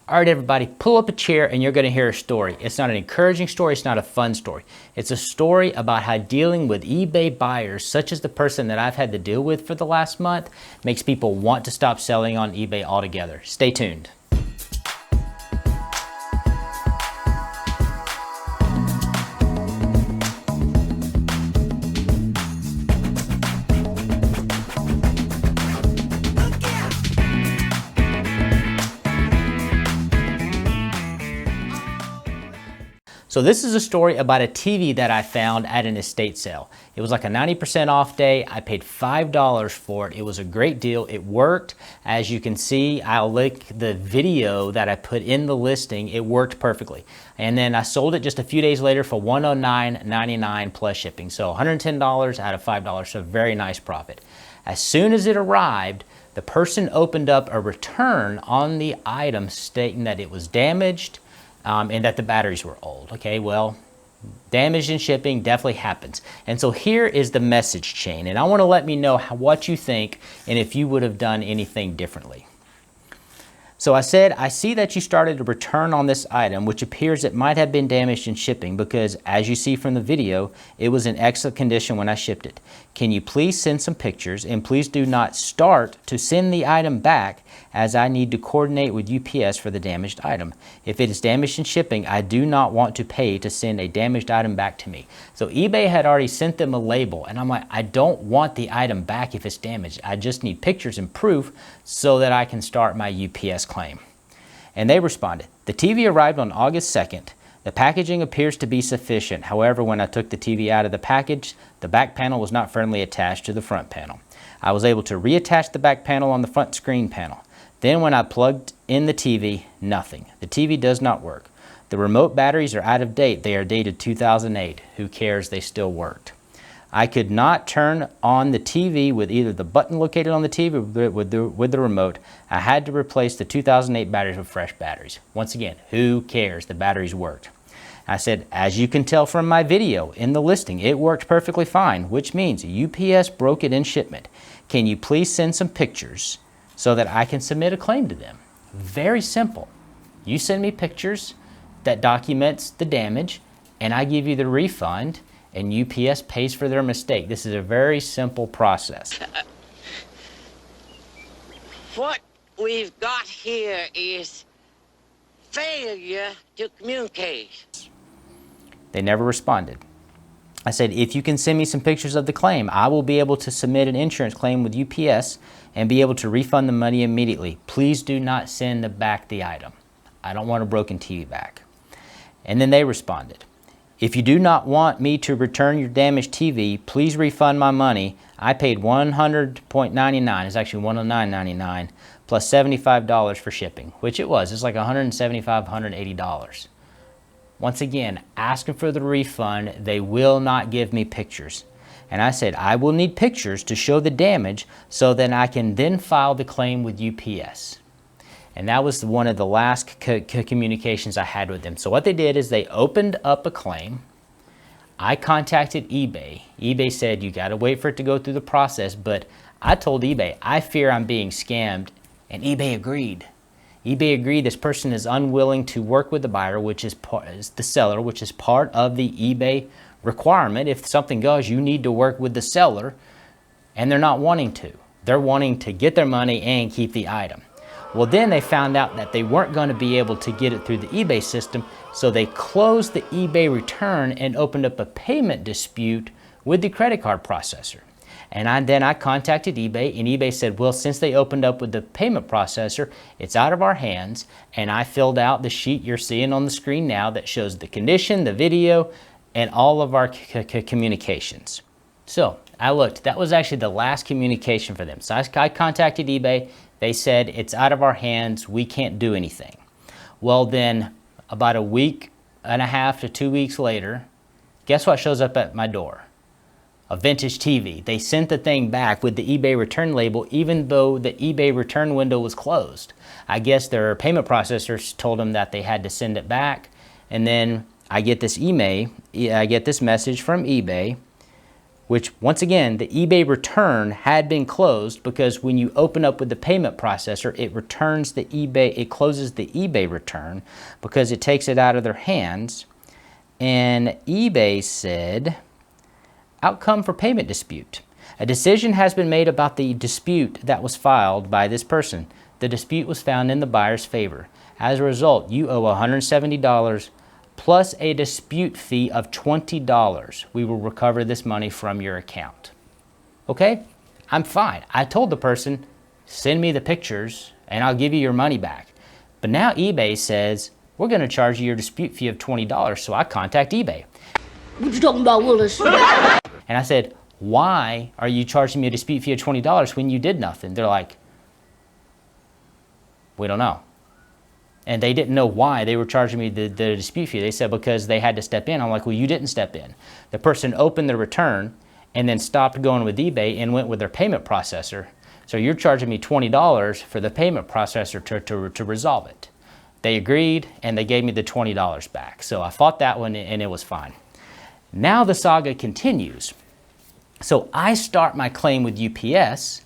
All right, everybody, pull up a chair and you're going to hear a story. It's not an encouraging story. It's not a fun story. It's a story about how dealing with eBay buyers, such as the person that I've had to deal with for the last month, makes people want to stop selling on eBay altogether. Stay tuned. So this is a story about a TV that I found at an estate sale. It was like a 90% off day. I paid $5 for it. It was a great deal. It worked. As you can see, I'll link the video that I put in the listing. It worked perfectly. And then I sold it just a few days later for $109.99 plus shipping. So $110 out of $5, so very nice profit. As soon as it arrived, the person opened up a return on the item stating that it was damaged, and that the batteries were old. Okay, well, damage in shipping definitely happens. And so here is the message chain, and I want to let me know what you think and if you would have done anything differently. So I said, I see that you started a return on this item, which appears it might have been damaged in shipping because, as you see from the video, it was in excellent condition when I shipped it. Can you please send some pictures, and please do not start to send the item back, as I need to coordinate with UPS for the damaged item. If it is damaged in shipping, I do not want to pay to send a damaged item back to me. So eBay had already sent them a label, and I'm like, I don't want the item back if it's damaged. I just need pictures and proof so that I can start my UPS claim. And they responded, the TV arrived on August 2nd. The packaging appears to be sufficient. However, when I took the TV out of the package, the back panel was not firmly attached to the front panel. I was able to reattach the back panel on the front screen panel. Then when I plugged in the TV, nothing. The TV does not work. The remote batteries are out of date. They are dated 2008. Who cares? They still worked. I could not turn on the TV with either the button located on the TV or with the remote. I had to replace the 2008 batteries with fresh batteries. Once again, who cares? The batteries worked. I said, as you can tell from my video in the listing, it worked perfectly fine, which means UPS broke it in shipment. Can you please send some pictures so that I can submit a claim to them? Very simple. You send me pictures that documents the damage, and I give you the refund, and UPS pays for their mistake. This is a very simple process. What we've got here is failure to communicate. They never responded. I said, if you can send me some pictures of the claim, I will be able to submit an insurance claim with UPS and be able to refund the money immediately. Please do not send back the item. I don't want a broken TV back. And then they responded, if you do not want me to return your damaged TV, please refund my money. I paid $100.99, it's actually $109.99, plus $75 for shipping, which it was. It's like $175, $180. Once again, asking for the refund, they will not give me pictures. And I said, I will need pictures to show the damage so that I can then file the claim with UPS. And that was one of the last communications I had with them. So what they did is they opened up a claim. I contacted eBay. eBay said, you got to wait for it to go through the process. But I told eBay, I fear I'm being scammed. And eBay agreed. eBay agreed this person is unwilling to work with the buyer, which is the seller, which is part of the eBay requirement. If something goes, you need to work with the seller, and they're not wanting to. They're wanting to get their money and keep the item. Well, then they found out that they weren't going to be able to get it through the eBay system, so they closed the eBay return and opened up a payment dispute with the credit card processor. And then I contacted eBay, and eBay said, well, since they opened up with the payment processor, it's out of our hands. And I filled out the sheet you're seeing on the screen now that shows the condition, the video, and all of our communications. So I looked. That was actually the last communication for them. So I contacted eBay. They said, it's out of our hands. We can't do anything. Well, then about a week and a half to 2 weeks later, guess what shows up at my door? A vintage TV. They sent the thing back with the eBay return label, even though the eBay return window was closed. I guess their payment processors told them that they had to send it back. And then I get this email, I get this message from eBay which once again, the eBay return had been closed because when you open up with the payment processor, it returns the eBay, it closes the eBay return because it takes it out of their hands. And eBay said, outcome for payment dispute. A decision has been made about the dispute that was filed by this person. The dispute was found in the buyer's favor. As a result, you owe $170 plus a dispute fee of $20. We will recover this money from your account. Okay, I'm fine. I told the person, send me the pictures and I'll give you your money back. But now eBay says, we're going to charge you your dispute fee of $20. So I contact eBay. What you talking about, Willis? And I said, why are you charging me a dispute fee of $20 when you did nothing? They're like, we don't know. And they didn't know why they were charging me the dispute fee. They said because they had to step in. I'm like, well, you didn't step in. The person opened the return and then stopped going with eBay and went with their payment processor. So you're charging me $20 for the payment processor to resolve it. They agreed and they gave me the $20 back. So I fought that one and it was fine. Now the saga continues. So I start my claim with UPS.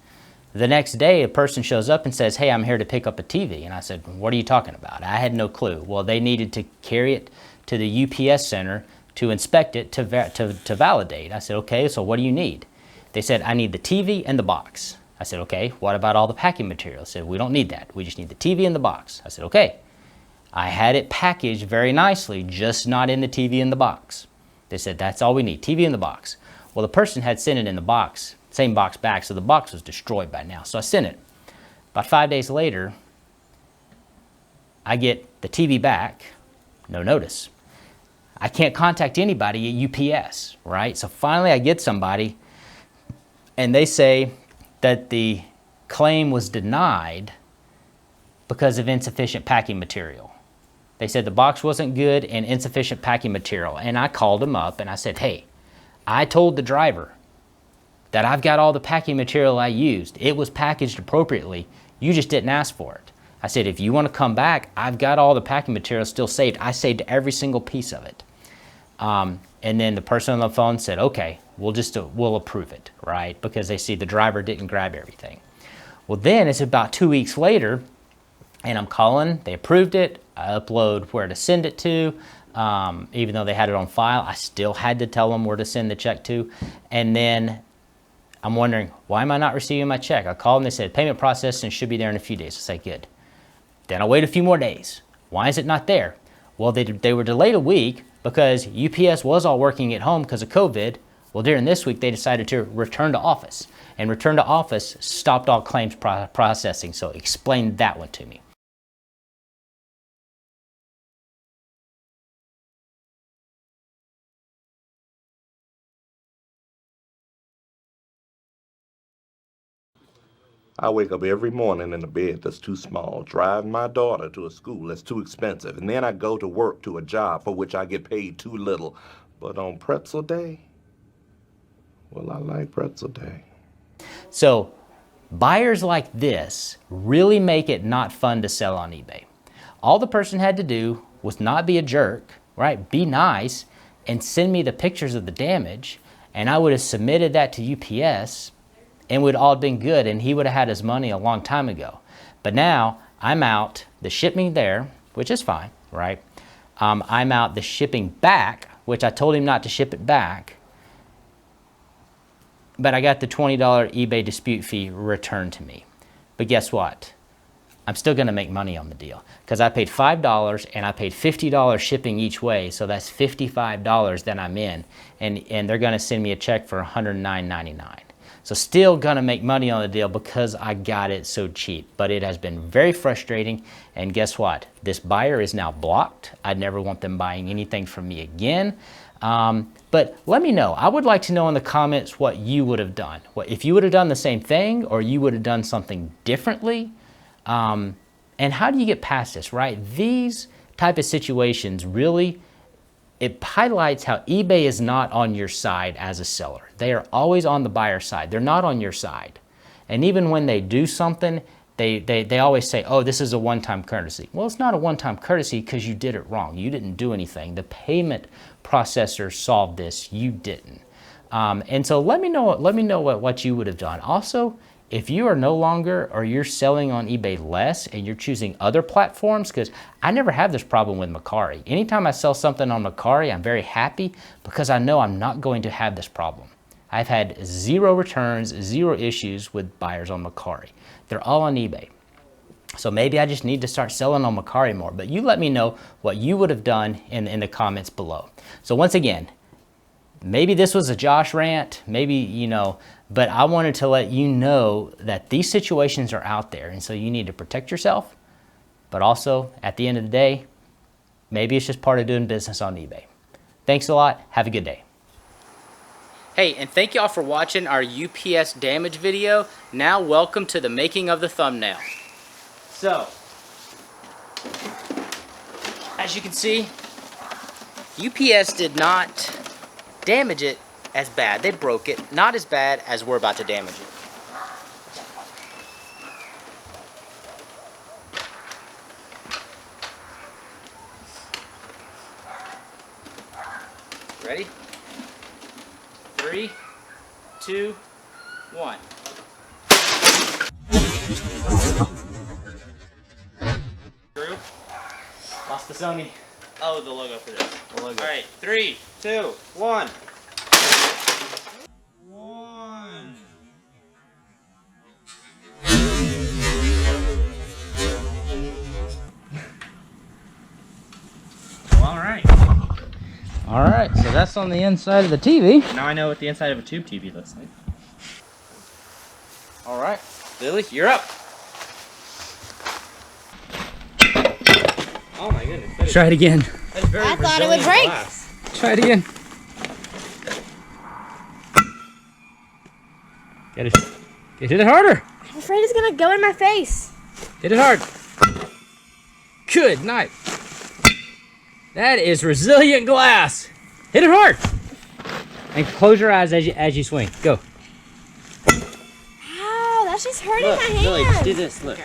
The next day, a person shows up and says, hey, I'm here to pick up a TV. And I said, what are you talking about? I had no clue. Well, they needed to carry it to the UPS center to inspect it, to validate. I said, okay, so what do you need? They said, I need the TV and the box. I said, okay, what about all the packing material? They said, we don't need that. We just need the TV and the box. I said, okay. I had it packaged very nicely, just not in the TV and the box. They said, that's all we need, TV and the box. Well, the person had sent it in the box, same box back, so the box was destroyed by now. So I sent it. About 5 days later, I get the TV back, no notice. I can't contact anybody at UPS, right? So finally I get somebody and they say that the claim was denied because of insufficient packing material. They said the box wasn't good and insufficient packing material. And I called them up and I said, hey, I told the driver that I've got all the packing material I used. It was packaged appropriately. You just didn't ask for it. I said, if you want to come back, I've got all the packing material still saved. I saved every single piece of it. And then the person on the phone said, okay, we'll approve it, right? Because they see the driver didn't grab everything. Well, then it's about 2 weeks later and I'm calling, they approved it. I upload where to send it to. Even though they had it on file, I still had to tell them where to send the check to. And then I'm wondering, why am I not receiving my check? I called and they said, payment processing should be there in a few days. I say, good. Then I'll wait a few more days. Why is it not there? Well, they were delayed a week because UPS was all working at home because of COVID. Well, during this week, they decided to return to office. And return to office stopped all claims processing. So explain that one to me. I wake up every morning in a bed that's too small, drive my daughter to a school that's too expensive, and then I go to work to a job for which I get paid too little. But on pretzel day, well, I like pretzel day. So buyers like this really make it not fun to sell on eBay. All the person had to do was not be a jerk, right? Be nice and send me the pictures of the damage, and I would have submitted that to UPS and would all have been good, and he would have had his money a long time ago. But now I'm out the shipping there, which is fine, right? I'm out the shipping back, which I told him not to ship it back, but I got the $20 eBay dispute fee returned to me. But guess what? I'm still gonna make money on the deal because I paid $5 and I paid $50 shipping each way, so that's $55 that I'm in, and they're gonna send me a check for $109.99. So still gonna make money on the deal because I got it so cheap. But it has been very frustrating, and guess what? This buyer is now blocked. I never want them buying anything from me again. But let me know. I would like to know in the comments what you would have done. If you would have done the same thing or you would have done something differently. And how do you get past this, right? These type of situations really, it highlights how eBay is not on your side as a seller. They are always on the buyer side. They're not on your side. And even when they do something, they always say, oh, this is a one-time courtesy. Well, it's not a one-time courtesy because you did it wrong. You didn't do anything. The payment processor solved this. You didn't. And so let me know what you would have done. Also, if you are no longer, or you're selling on eBay less and you're choosing other platforms, because I never have this problem with Mercari. Anytime I sell something on Mercari, I'm very happy because I know I'm not going to have this problem. I've had 0 returns, 0 issues with buyers on Mercari. They're all on eBay. So maybe I just need to start selling on Mercari more, but you let me know what you would have done in the comments below. So once again, maybe this was a Josh rant, maybe, you know, but I wanted to let you know that these situations are out there, and so you need to protect yourself, but also, at the end of the day, maybe it's just part of doing business on eBay. Thanks a lot. Have a good day. Hey, and thank y'all for watching our UPS damage video. Now, welcome to the making of the thumbnail. So, as you can see, UPS did not damage it as bad. They broke it, not as bad as we're about to damage it. Ready? 3, 2, 1. Screw. Lost the Sony. Oh, the logo for this. The logo. All right, 3, 2, 1. All right, so that's on the inside of the TV. Now I know what the inside of a tube TV looks like. All right, Lily, you're up. Oh my goodness. Try it again. I thought it would break. Try it again. Get it. Hit it harder. I'm afraid it's gonna go in my face. Hit it hard. Good night. That is resilient glass. Hit it hard. And close your eyes as you swing. Go. Ow, that's just hurting my hand. Lily, just do this. Look.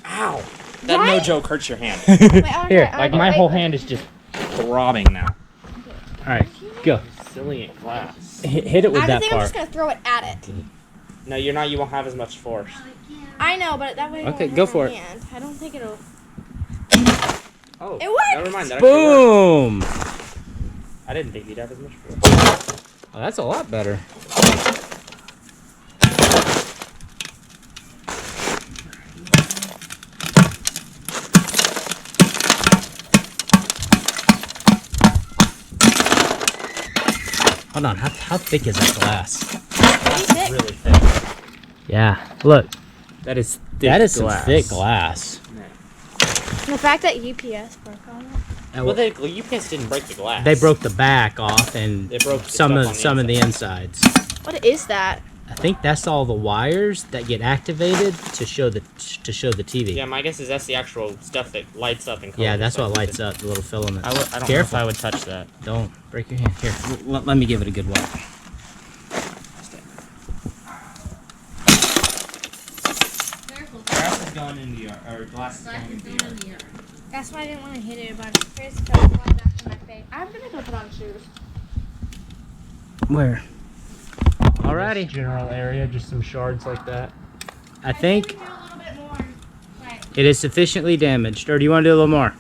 Ow. That Why? no joke hurts your hand. Wait, Here, Like my whole hand is just throbbing now. All right, go. Resilient glass. Hit it with I that think I'm part. just gonna throw it at it. No, you're not. You won't have as much force. I know, but that way it Okay, won't go hurt for my it. hand. I don't think it'll. Oh, It worked! never mind. That actually Boom. worked. I didn't think you'd have as much force. Oh, that's a lot better. Hold on, how thick is that glass? Pretty thick. Really thick. Yeah, look, That is thick that is glass. some thick glass. The fact that UPS broke on it. Well, UPS didn't break the glass. They broke the back off and They broke the some stuff on of the the insides. What is that? I think that's all the wires that get activated to show the TV. Yeah, my guess is that's the actual stuff that lights up and. Yeah, that's what lights up the little filament. I don't know if Careful. I would touch that. Don't break your hand. Here, let me give it a good wipe. Glass is going in the yard, or glass is going in the yard. That's why I didn't want to hit it, but I'm afraid it's gonna fly back to my face. I'm gonna go put on shoes. Where? Alrighty. General area, just some shards like that. I think Do a little bit more. Right. it is sufficiently damaged. Or do you want to do a little more?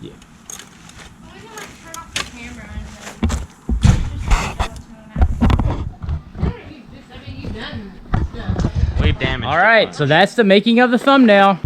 Yeah. I'm gonna turn off the camera and We've damaged. All right, so that's the making of the thumbnail.